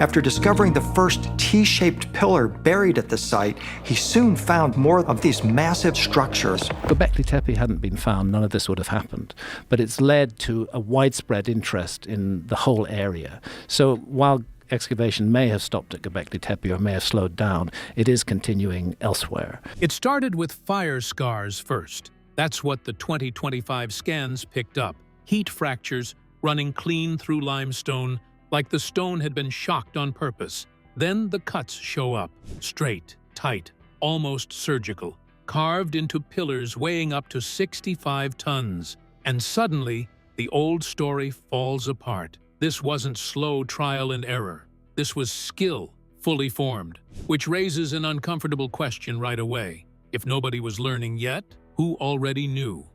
After discovering the first T-shaped pillar buried at the site, he soon found more of these massive structures. Göbekli Tepe hadn't been found, none of this would have happened. But it's led to a widespread interest in the whole area. So while excavation may have stopped at Göbekli Tepe or may have slowed down, it is continuing elsewhere. It started with fire scars first. That's what the 2025 scans picked up. Heat fractures running clean through limestone, like the stone had been shocked on purpose. Then the cuts show up, straight, tight, almost surgical, carved into pillars weighing up to 65 tons. And suddenly, the old story falls apart. This wasn't slow trial and error. This was skill, fully formed, which raises an uncomfortable question right away. If nobody was learning yet, who already knew?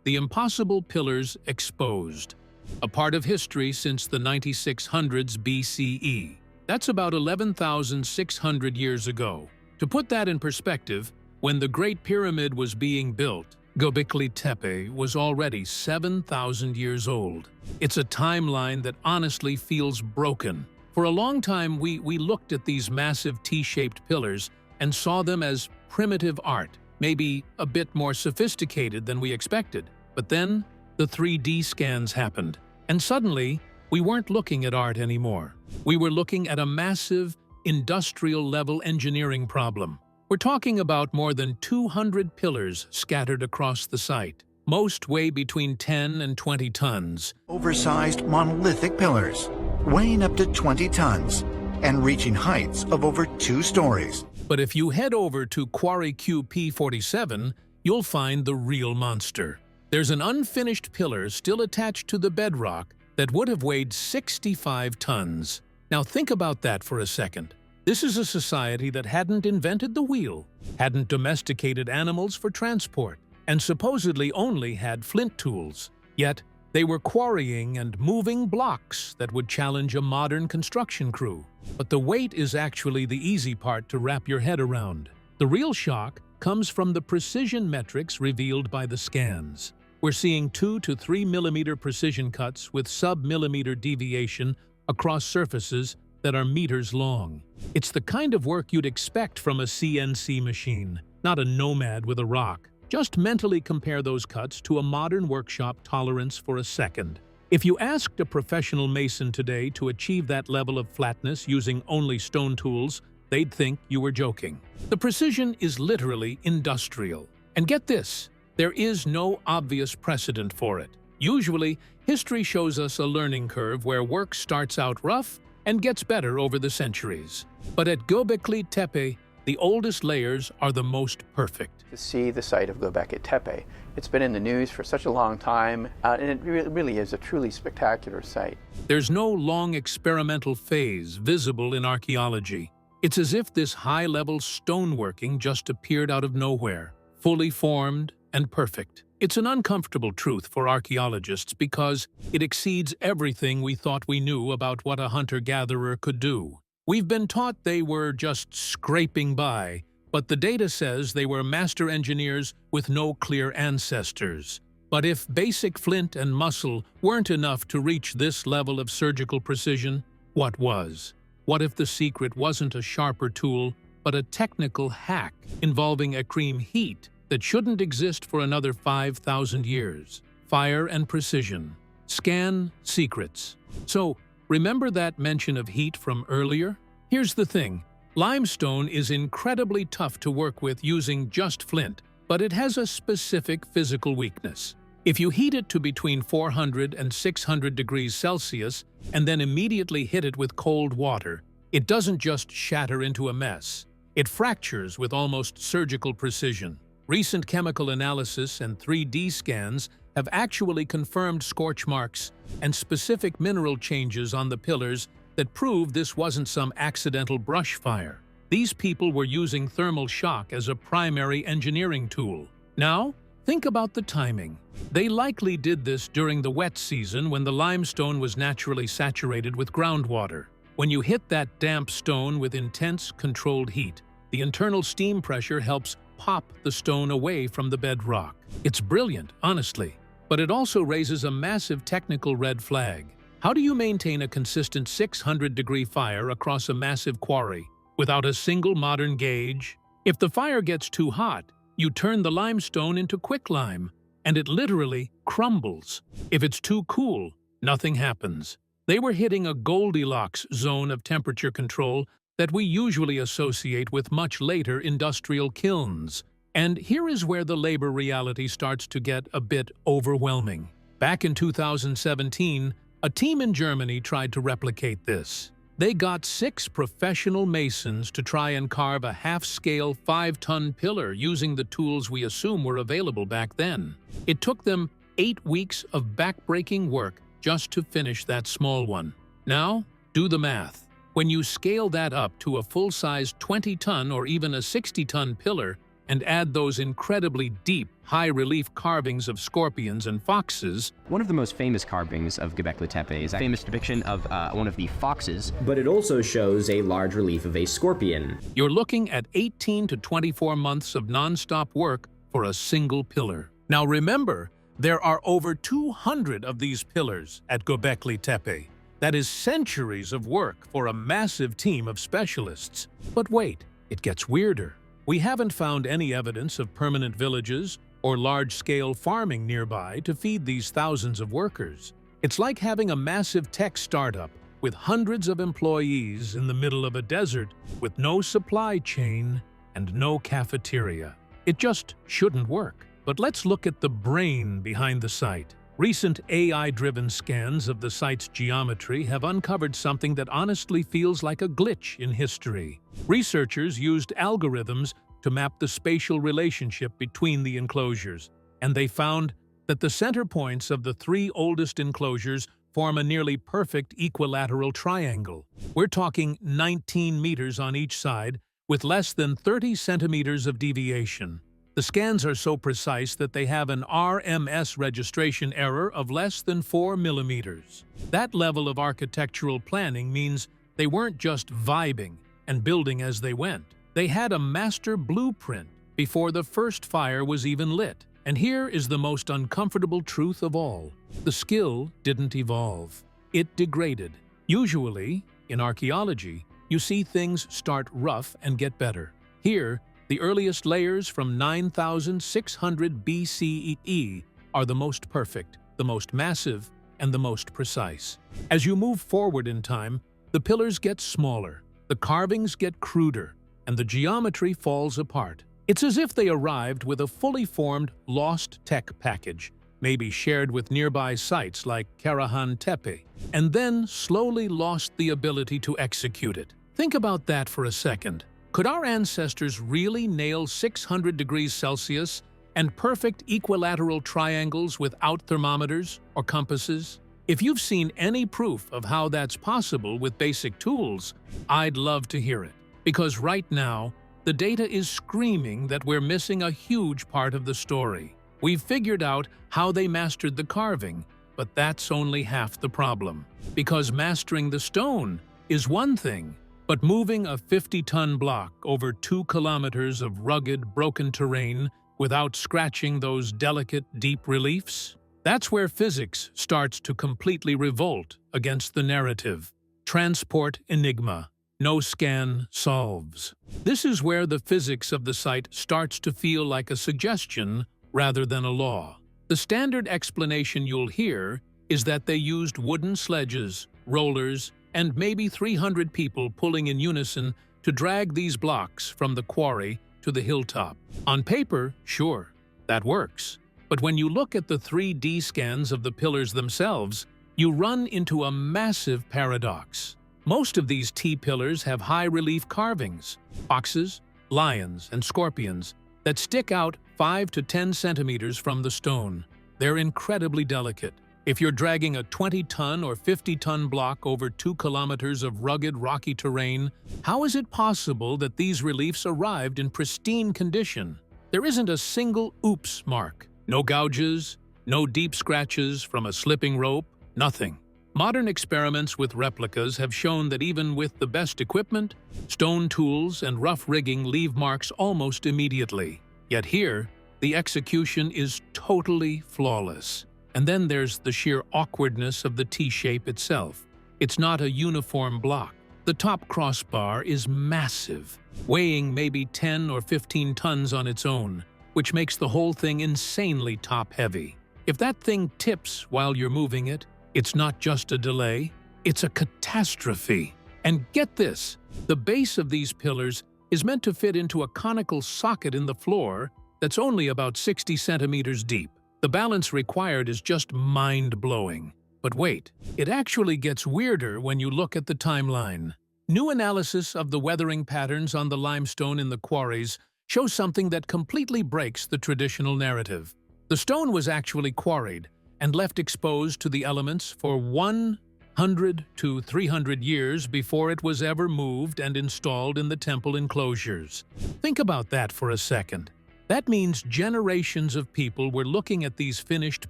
The impossible pillars exposed. A part of history since the 9600s BCE. That's about 11,600 years ago. To put that in perspective, when the Great Pyramid was being built, Göbekli Tepe was already 7,000 years old. It's a timeline that honestly feels broken. For a long time, we looked at these massive T-shaped pillars and saw them as primitive art, maybe a bit more sophisticated than we expected. But then, the 3D scans happened, and suddenly, we weren't looking at art anymore. We were looking at a massive, industrial-level engineering problem. We're talking about more than 200 pillars scattered across the site. Most weigh between 10 and 20 tons. Oversized monolithic pillars, weighing up to 20 tons, and reaching heights of over 2 stories. But if you head over to Quarry QP47, you'll find the real monster. There's an unfinished pillar still attached to the bedrock that would have weighed 65 tons. Now think about that for a second. This is a society that hadn't invented the wheel, hadn't domesticated animals for transport, and supposedly only had flint tools. Yet, they were quarrying and moving blocks that would challenge a modern construction crew. But the weight is actually the easy part to wrap your head around. The real shock comes from the precision metrics revealed by the scans. We're seeing 2 to 3 millimeter precision cuts with sub-millimeter deviation across surfaces that are meters long. It's the kind of work you'd expect from a CNC machine, not a nomad with a rock. Just mentally compare those cuts to a modern workshop tolerance for a second. If you asked a professional mason today to achieve that level of flatness using only stone tools, they'd think you were joking. The precision is literally industrial. And get this, there is no obvious precedent for it. Usually, history shows us a learning curve where work starts out rough and gets better over the centuries. But at Göbekli Tepe, the oldest layers are the most perfect. To see the site of Göbekli Tepe, it's been in the news for such a long time, and it really is a truly spectacular site. There's no long experimental phase visible in archaeology. It's as if this high-level stoneworking just appeared out of nowhere, fully formed and perfect. It's an uncomfortable truth for archaeologists because it exceeds everything we thought we knew about what a hunter-gatherer could do. We've been taught they were just scraping by, but the data says they were master engineers with no clear ancestors. But if basic flint and muscle weren't enough to reach this level of surgical precision, what was? What if the secret wasn't a sharper tool, but a technical hack involving extreme heat that shouldn't exist for another 5,000 years? Fire and precision. Scan secrets. So, remember that mention of heat from earlier? Here's the thing. Limestone is incredibly tough to work with using just flint, but it has a specific physical weakness. If you heat it to between 400 and 600 degrees Celsius and then immediately hit it with cold water, it doesn't just shatter into a mess. It fractures with almost surgical precision. Recent chemical analysis and 3D scans have actually confirmed scorch marks and specific mineral changes on the pillars that prove this wasn't some accidental brush fire. These people were using thermal shock as a primary engineering tool. Now, think about the timing. They likely did this during the wet season when the limestone was naturally saturated with groundwater. When you hit that damp stone with intense, controlled heat, the internal steam pressure helps pop the stone away from the bedrock. It's brilliant, honestly, but it also raises a massive technical red flag. How do you maintain a consistent 600-degree fire across a massive quarry without a single modern gauge? If the fire gets too hot, you turn the limestone into quicklime, and it literally crumbles. If it's too cool, nothing happens. They were hitting a Goldilocks zone of temperature control that we usually associate with much later industrial kilns. And here is where the labor reality starts to get a bit overwhelming. Back in 2017, a team in Germany tried to replicate this. They got 6 professional masons to try and carve a half-scale 5-ton pillar using the tools we assume were available back then. It took them 8 weeks of back-breaking work just to finish that small one. Now, do the math. When you scale that up to a full-size 20-ton or even a 60-ton pillar, and add those incredibly deep, high-relief carvings of scorpions and foxes. One of the most famous carvings of Göbekli Tepe is a famous depiction of one of the foxes. But it also shows a large relief of a scorpion. You're looking at 18 to 24 months of non-stop work for a single pillar. Now remember, there are over 200 of these pillars at Göbekli Tepe. That is centuries of work for a massive team of specialists. But wait, it gets weirder. We haven't found any evidence of permanent villages or large-scale farming nearby to feed these thousands of workers. It's like having a massive tech startup with hundreds of employees in the middle of a desert with no supply chain and no cafeteria. It just shouldn't work. But let's look at the brain behind the site. Recent AI-driven scans of the site's geometry have uncovered something that honestly feels like a glitch in history. Researchers used algorithms to map the spatial relationship between the enclosures, and they found that the center points of the 3 oldest enclosures form a nearly perfect equilateral triangle. We're talking 19 meters on each side, with less than 30 centimeters of deviation. The scans are so precise that they have an RMS registration error of less than 4 millimeters. That level of architectural planning means they weren't just vibing and building as they went. They had a master blueprint before the first fire was even lit. And here is the most uncomfortable truth of all. The skill didn't evolve. It degraded. Usually, in archaeology, you see things start rough and get better. Here, the earliest layers from 9,600 BCE are the most perfect, the most massive, and the most precise. As you move forward in time, the pillars get smaller, the carvings get cruder, and the geometry falls apart. It's as if they arrived with a fully formed, lost tech package, maybe shared with nearby sites like Karahan Tepe, and then slowly lost the ability to execute it. Think about that for a second. Could our ancestors really nail 600 degrees Celsius and perfect equilateral triangles without thermometers or compasses? If you've seen any proof of how that's possible with basic tools, I'd love to hear it. Because right now, the data is screaming that we're missing a huge part of the story. We've figured out how they mastered the carving, but that's only half the problem. Because mastering the stone is one thing, but moving a 50-ton block over 2 kilometers of rugged, broken terrain without scratching those delicate, deep reliefs? That's where physics starts to completely revolt against the narrative. Transport enigma. No scan solves. This is where the physics of the site starts to feel like a suggestion rather than a law. The standard explanation you'll hear is that they used wooden sledges, rollers, and maybe 300 people pulling in unison to drag these blocks from the quarry to the hilltop. On paper, sure, that works. But when you look at the 3D scans of the pillars themselves, you run into a massive paradox. Most of these T-pillars have high-relief carvings, foxes, lions, and scorpions, that stick out 5 to 10 centimeters from the stone. They're incredibly delicate. If you're dragging a 20-ton or 50-ton block over 2 kilometers of rugged, rocky terrain, how is it possible that these reliefs arrived in pristine condition? There isn't a single oops mark. No gouges, no deep scratches from a slipping rope, nothing. Modern experiments with replicas have shown that even with the best equipment, stone tools and rough rigging leave marks almost immediately. Yet here, the execution is totally flawless. And then there's the sheer awkwardness of the T-shape itself. It's not a uniform block. The top crossbar is massive, weighing maybe 10 or 15 tons on its own, which makes the whole thing insanely top-heavy. If that thing tips while you're moving it, it's not just a delay, it's a catastrophe. And get this, the base of these pillars is meant to fit into a conical socket in the floor that's only about 60 centimeters deep. The balance required is just mind-blowing. But wait, it actually gets weirder when you look at the timeline. New analysis of the weathering patterns on the limestone in the quarries shows something that completely breaks the traditional narrative. The stone was actually quarried and left exposed to the elements for 100 to 300 years before it was ever moved and installed in the temple enclosures. Think about that for a second. That means generations of people were looking at these finished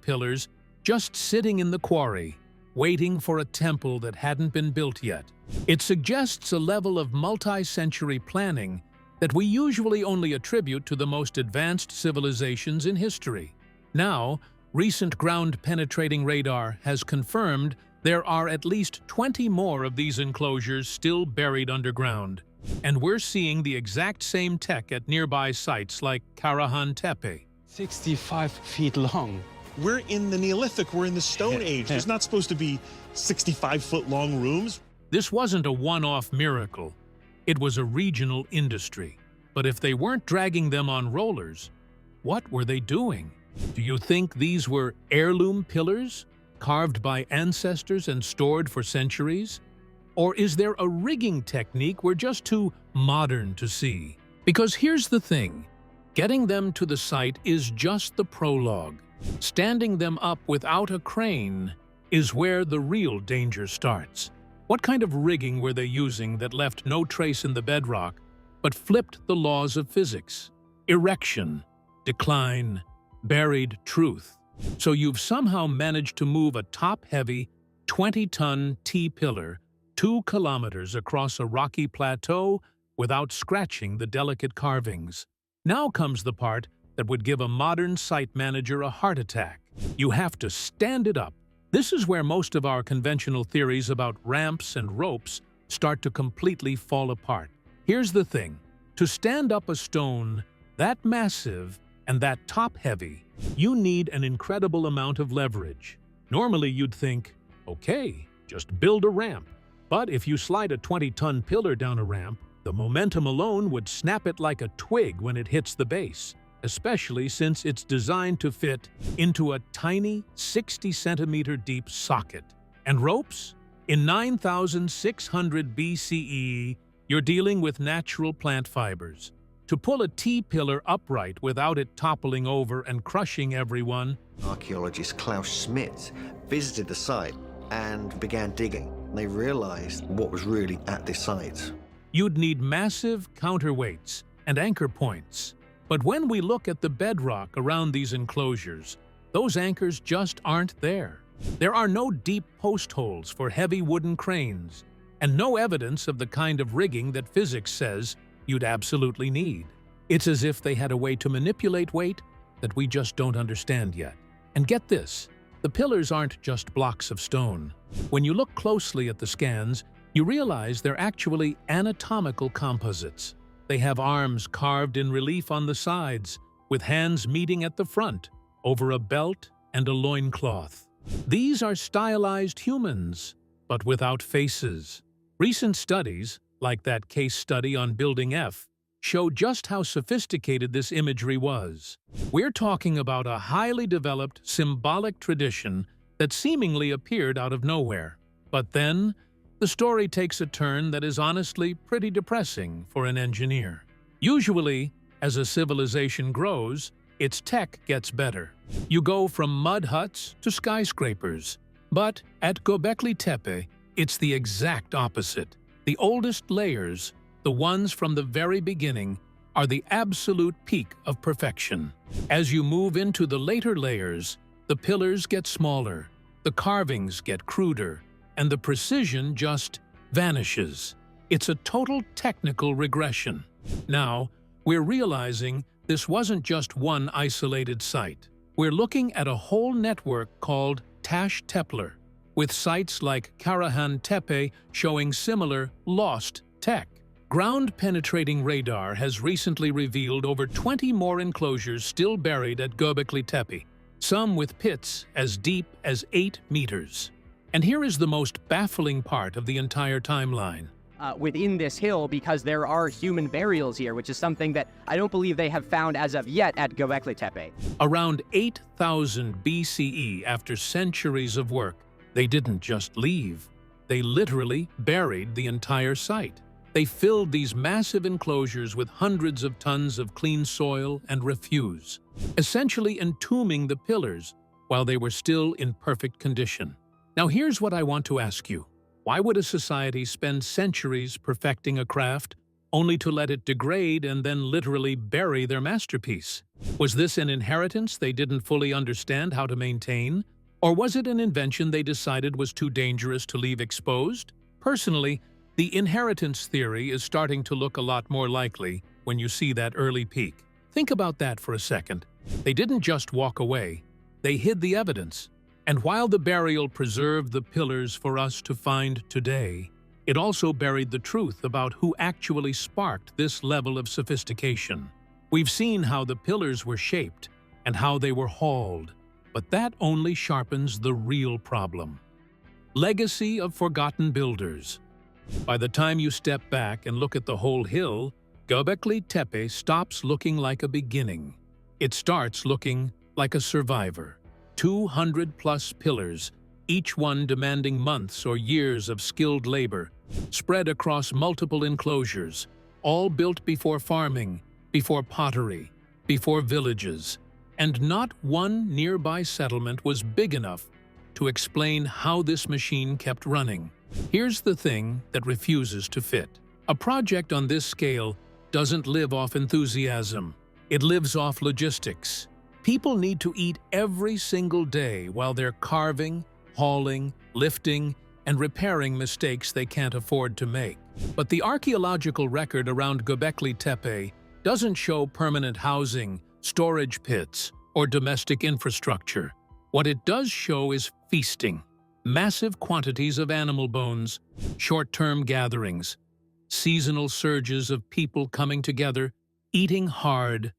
pillars just sitting in the quarry, waiting for a temple that hadn't been built yet. It suggests a level of multi-century planning that we usually only attribute to the most advanced civilizations in history. Now, recent ground-penetrating radar has confirmed there are at least 20 more of these enclosures still buried underground. And we're seeing the exact same tech at nearby sites like Göbekli Tepe. 65 feet long. We're in the Neolithic, we're in the Stone Age. There's not supposed to be 65-foot-long rooms. This wasn't a one-off miracle. It was a regional industry. But if they weren't dragging them on rollers, what were they doing? Do you think these were heirloom pillars, carved by ancestors and stored for centuries? Or is there a rigging technique we're just too modern to see? Because here's the thing. Getting them to the site is just the prologue. Standing them up without a crane is where the real danger starts. What kind of rigging were they using that left no trace in the bedrock, but flipped the laws of physics? Erection, decline, buried truth. So you've somehow managed to move a top-heavy, 20-ton T-pillar 2 kilometers across a rocky plateau without scratching the delicate carvings. Now comes the part that would give a modern site manager a heart attack. You have to stand it up. This is where most of our conventional theories about ramps and ropes start to completely fall apart. Here's the thing. To stand up a stone that massive and that top-heavy, you need an incredible amount of leverage. Normally you'd think, okay, just build a ramp. But if you slide a 20-ton pillar down a ramp, the momentum alone would snap it like a twig when it hits the base, especially since it's designed to fit into a tiny 60-centimeter deep socket. And ropes? In 9,600 BCE, you're dealing with natural plant fibers. To pull a T-pillar upright without it toppling over and crushing everyone. Archaeologist Klaus Schmidt visited the site and began digging. They realized what was really at this site. You'd need massive counterweights and anchor points. But when we look at the bedrock around these enclosures, those anchors just aren't there. There are no deep post holes for heavy wooden cranes, and no evidence of the kind of rigging that physics says you'd absolutely need. It's as if they had a way to manipulate weight that we just don't understand yet. And get this, the pillars aren't just blocks of stone. When you look closely at the scans, you realize they're actually anatomical composites. They have arms carved in relief on the sides, with hands meeting at the front, over a belt and a loincloth. These are stylized humans, but without faces. Recent studies, like that case study on Building F, show just how sophisticated this imagery was. We're talking about a highly developed symbolic tradition that seemingly appeared out of nowhere. But then, the story takes a turn that is honestly pretty depressing for an engineer. Usually, as a civilization grows, its tech gets better. You go from mud huts to skyscrapers. But at Göbekli Tepe, it's the exact opposite. The oldest layers, the ones from the very beginning, are the absolute peak of perfection. As you move into the later layers, the pillars get smaller, the carvings get cruder, and the precision just vanishes. It's a total technical regression. Now, we're realizing this wasn't just one isolated site. We're looking at a whole network called Tash Tepler, with sites like Karahan Tepe showing similar lost tech. Ground-penetrating radar has recently revealed over 20 more enclosures still buried at Göbekli Tepe, some with pits as deep as 8 meters. And here is the most baffling part of the entire timeline. Within this hill, because there are human burials here, which is something that I don't believe they have found as of yet at Göbekli Tepe. Around 8,000 BCE, after centuries of work, they didn't just leave. They literally buried the entire site. They filled these massive enclosures with hundreds of tons of clean soil and refuse, essentially entombing the pillars while they were still in perfect condition. Now here's what I want to ask you. Why would a society spend centuries perfecting a craft only to let it degrade and then literally bury their masterpiece? Was this an inheritance they didn't fully understand how to maintain? Or was it an invention they decided was too dangerous to leave exposed? Personally, the inheritance theory is starting to look a lot more likely when you see that early peak. Think about that for a second. They didn't just walk away, they hid the evidence. And while the burial preserved the pillars for us to find today, it also buried the truth about who actually sparked this level of sophistication. We've seen how the pillars were shaped and how they were hauled, but that only sharpens the real problem. Legacy of forgotten builders. By the time you step back and look at the whole hill, Göbekli Tepe stops looking like a beginning. It starts looking like a survivor. 200-plus pillars, each one demanding months or years of skilled labor, spread across multiple enclosures, all built before farming, before pottery, before villages, and not one nearby settlement was big enough to explain how this machine kept running. Here's the thing that refuses to fit. A project on this scale doesn't live off enthusiasm. It lives off logistics. People need to eat every single day while they're carving, hauling, lifting, and repairing mistakes they can't afford to make. But the archaeological record around Göbekli Tepe doesn't show permanent housing, storage pits, or domestic infrastructure. What it does show is feasting. Massive quantities of animal bones, short-term gatherings, seasonal surges of people coming together, eating hard,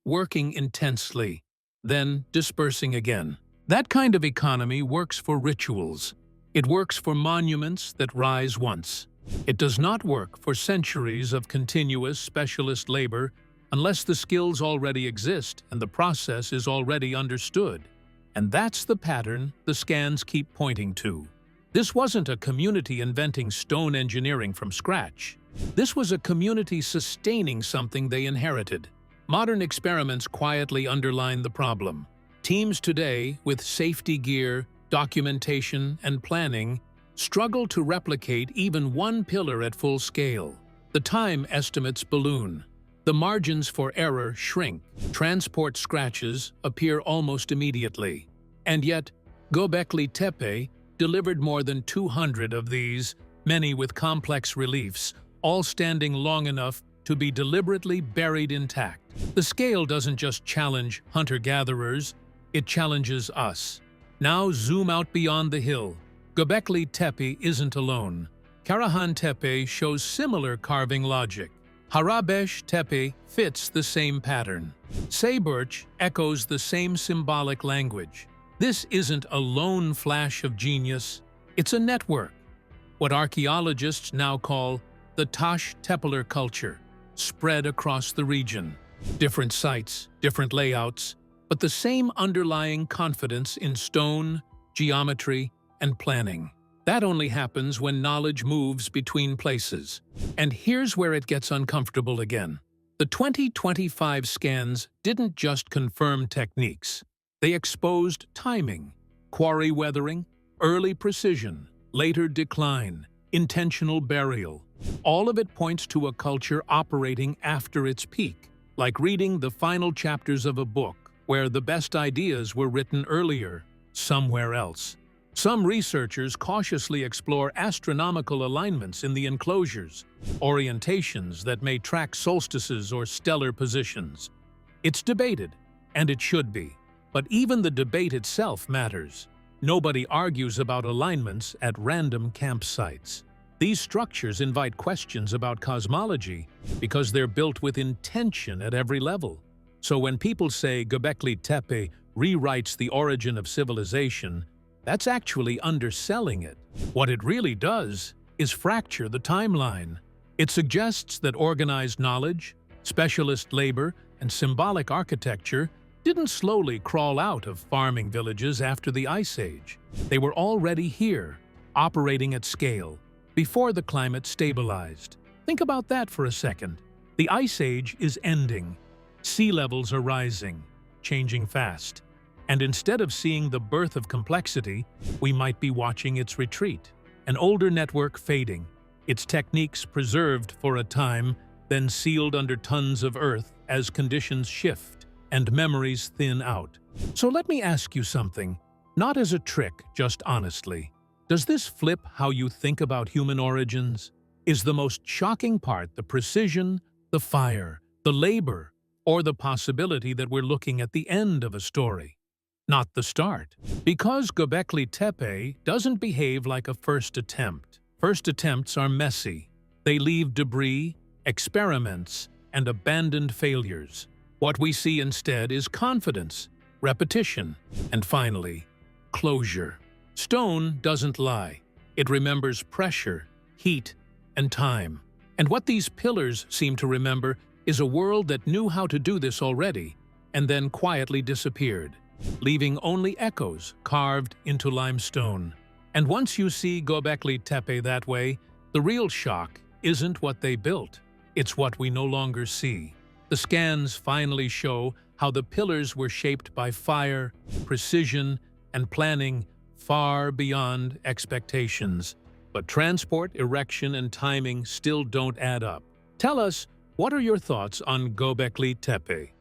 working intensely, then dispersing again. That kind of economy works for rituals. It works for monuments that rise once. It does not work for centuries of continuous specialist labor unless the skills already exist and the process is already understood. And that's the pattern the scans keep pointing to. This wasn't a community inventing stone engineering from scratch. This was a community sustaining something they inherited. Modern experiments quietly underline the problem. Teams today, with safety gear, documentation, and planning, struggle to replicate even one pillar at full scale. The time estimates balloon. The margins for error shrink. Transport scratches appear almost immediately. And yet, Göbekli Tepe delivered more than 200 of these, many with complex reliefs, all standing long enough to be deliberately buried intact. The scale doesn't just challenge hunter-gatherers, it challenges us. Now zoom out beyond the hill. Göbekli Tepe isn't alone. Karahan Tepe shows similar carving logic. Harabesh Tepe fits the same pattern. Sayburç echoes the same symbolic language. This isn't a lone flash of genius, it's a network. What archaeologists now call the Taş Tepeler culture, spread across the region. Different sites, different layouts, but the same underlying confidence in stone, geometry, and planning. That only happens when knowledge moves between places. And here's where it gets uncomfortable again. The 2025 scans didn't just confirm techniques. They exposed timing, quarry weathering, early precision, later decline, intentional burial. All of it points to a culture operating after its peak, like reading the final chapters of a book where the best ideas were written earlier, somewhere else. Some researchers cautiously explore astronomical alignments in the enclosures, orientations that may track solstices or stellar positions. It's debated, and it should be. But even the debate itself matters. Nobody argues about alignments at random campsites. These structures invite questions about cosmology because they're built with intention at every level. So when people say Göbekli Tepe rewrites the origin of civilization, that's actually underselling it. What it really does is fracture the timeline. It suggests that organized knowledge, specialist labor, and symbolic architecture didn't slowly crawl out of farming villages after the Ice Age. They were already here, operating at scale, before the climate stabilized. Think about that for a second. The Ice Age is ending. Sea levels are rising, changing fast. And instead of seeing the birth of complexity, we might be watching its retreat. An older network fading, its techniques preserved for a time, then sealed under tons of earth as conditions shift and memories thin out. So let me ask you something, not as a trick, just honestly. Does this flip how you think about human origins? Is the most shocking part the precision, the fire, the labor, or the possibility that we're looking at the end of a story, not the start? Because Göbekli Tepe doesn't behave like a first attempt. First attempts are messy. They leave debris, experiments, and abandoned failures. What we see instead is confidence, repetition, and finally, closure. Stone doesn't lie. It remembers pressure, heat, and time. And what these pillars seem to remember is a world that knew how to do this already, and then quietly disappeared, leaving only echoes carved into limestone. And once you see Göbekli Tepe that way, the real shock isn't what they built, it's what we no longer see. The scans finally show how the pillars were shaped by fire, precision, and planning far beyond expectations. But transport, erection, and timing still don't add up. Tell us, what are your thoughts on Göbekli Tepe?